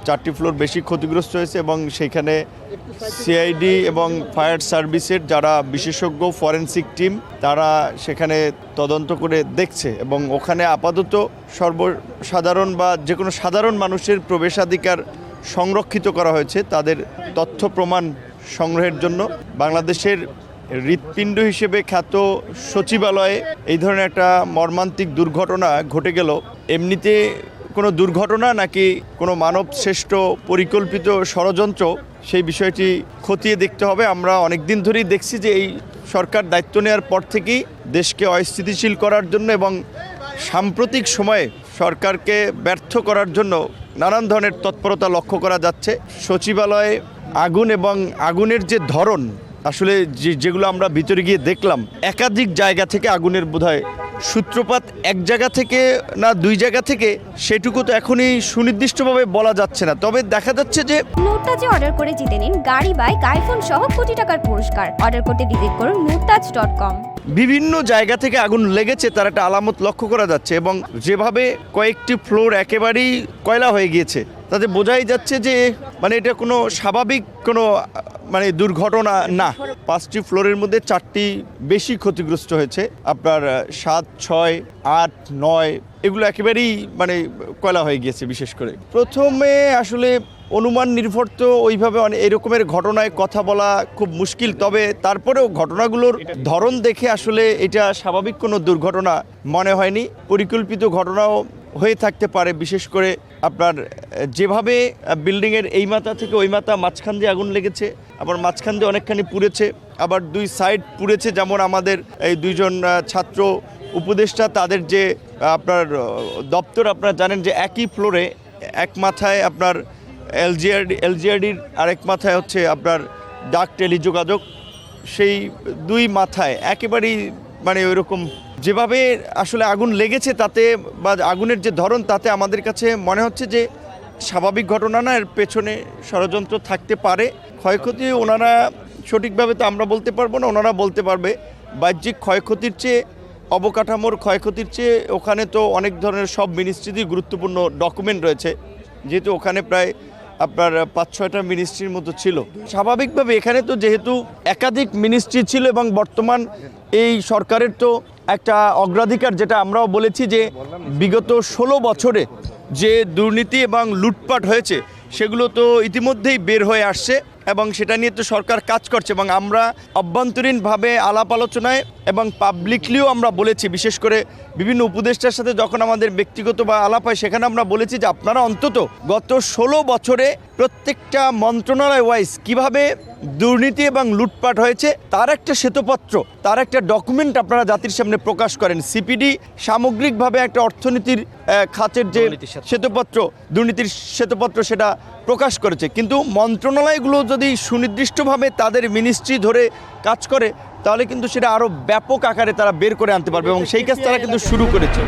4টি ফ্লোর বেশি ক্ষতিগ্রস্ত হয়েছে এবং সেখানে সিআইডি এবং ফায়ার সার্ভিসের যারা বিশেষজ্ঞ ফরেনসিক টিম তারা সেখানে তদন্ত করে দেখছে এবং ওখানে আপাতত সর্বসাধারণ বা যে কোনো সাধারণ মানুষের প্রবেশাধিকার সংরক্ষিত করা হয়েছে তাদের তথ্য প্রমাণ সংগ্রহের জন্য। বাংলাদেশের হৃৎপিণ্ড হিসেবে খ্যাত সচিবালয়ে এই ধরনের একটা মর্মান্তিক দুর্ঘটনা ঘটে গেল, এমনিতে কোনো দুর্ঘটনা নাকি কোনো মানবশ্রেষ্ঠ পরিকল্পিত ষড়যন্ত্র, সেই বিষয়টি খতিয়ে দেখতে হবে। আমরা অনেক দিন ধরেই দেখছি যে এই সরকার দায়িত্ব নেওয়ার পর থেকেই দেশকে অস্থিতিশীল করার জন্য এবং সাম্প্রতিক সময়ে সরকারকে ব্যর্থ করার জন্য নানান ধরনের তৎপরতা লক্ষ্য করা যাচ্ছে। সচিবালয়ে আগুন এবং আগুনের যে ধরন, আসলে যেগুলো আমরা ভিতরে গিয়ে দেখলাম, একাধিক জায়গা থেকে আগুনের বোধহয় সূত্রপাত এক জায়গা থেকে না দুই জায়গা থেকে, সেটুকু তো এখনই সুনির্দিষ্টভাবে বলা যাচ্ছে না। তবে দেখা যাচ্ছে যে মুরতাজে অর্ডার করে জিতে নিন গাড়ি, বাইক, আইফোন সহ কোটি টাকার পুরস্কার। অর্ডার করতে ভিজিট করুন murtaj.com। বিভিন্ন জায়গা থেকে আগুন লেগেছে তার একটা আলামত লক্ষ্য করা যাচ্ছে এবং যেভাবে কয়েকটি ফ্লোর একেবারেই কয়লা হয়ে গিয়েছে তাতে বোঝাই যাচ্ছে যে মানে এটা কোনো স্বাভাবিক কোনো দুর্ঘটনা না। 5টি ফ্লোরের মধ্যে 4টি বেশি ক্ষতিগ্রস্ত হয়েছে। আপনার 7, 6, 8, 9 এগুলো একেবারেই কয়লা হয়ে গিয়েছে। বিশেষ করে প্রথমে আসলে অনুমান নির্ভর তো ওইভাবে এই রকমের ঘটনায় কথা বলা খুব মুশকিল, তবে তারপরেও ঘটনাগুলোর ধরন দেখে আসলে এটা স্বাভাবিক কোনো দুর্ঘটনা মনে হয়নি। পরিকল্পিত ঘটনাও হয়ে থাকতে পারে, বিশেষ করে আপনার যেভাবে বিল্ডিংয়ের এই মাথা থেকে ওই মাথা মাঝখান দিয়ে আগুন লেগেছে, আবার মাঝখান দিয়ে অনেকখানি পুড়েছে, আবার দুই সাইড পুড়েছে। যেমন আমাদের এই 2জন ছাত্র উপদেষ্টা তাদের যে আপনার দপ্তর, আপনারা জানেন যে একই ফ্লোরে এক মাথায় আপনার এলজিআরডির আরেক মাথায় হচ্ছে আপনার ডাক টেলিযোগাযোগ, সেই দুই মাথায় একেবারেই ওইরকম যেভাবে আসলে আগুন লেগেছে তাতে বা আগুনের যে ধরন তাতে আমাদের কাছে মনে হচ্ছে যে স্বাভাবিক ঘটনা না, এর পেছনে ষড়যন্ত্র থাকতে পারে। ক্ষয়ক্ষতি ওনারা সঠিকভাবে তো আমরা বলতে পারবো না, ওনারা বলতে পারবে। বাহ্যিক ক্ষয়ক্ষতির চেয়ে অবকাঠামোর ক্ষয়ক্ষতির চেয়ে ওখানে তো অনেক ধরনের সব মিনিস্ট্রিরই গুরুত্বপূর্ণ ডকুমেন্ট রয়েছে, যেহেতু ওখানে প্রায় আপনার 5-6টা মিনিস্ট্রির মতো ছিল। স্বাভাবিকভাবে এখানে তো যেহেতু একাধিক মিনিস্ট্রি ছিল এবং বর্তমান এই সরকারের তো একটা অগ্রাধিকার, যেটা আমরাও বলেছি যে বিগত 16 বছরে যে দুর্নীতি এবং লুটপাট হয়েছে সেগুলো তো ইতিমধ্যেই বের হয়ে আসছে এবং সেটা নিয়ে তো সরকার কাজ করছে। এবং আমরা অভ্যন্তরীণভাবে আলাপ আলোচনায় এবং পাবলিকলিও আমরা বলেছি, বিশেষ করে বিভিন্ন উপদেষ্টার সাথে যখন আমাদের ব্যক্তিগত বা আলাপ হয় সেখানে আমরা বলেছি যে আপনারা অন্তত গত 16 বছরে প্রত্যেকটা মন্ত্রণালয় ওয়াইজ কীভাবে দুর্নীতি এবং লুটপাট হয়েছে তার একটা শ্বেতপত্র, তার একটা ডকুমেন্ট আপনারা জাতির সামনে প্রকাশ করেন। সিপিডি সামগ্রিকভাবে একটা অর্থনীতির খাতের যে শ্বেতপত্র, দুর্নীতির শ্বেতপত্র, সেটা প্রকাশ করেছে। কিন্তু মন্ত্রণালয়গুলো যদি সুনির্দিষ্টভাবে তাদের মিনিস্ট্রি ধরে কাজ করে তাহলে কিন্তু সেটা আরও ব্যাপক আকারে তারা বের করে আনতে পারবে এবং সেই কাজ তারা কিন্তু শুরু করেছে।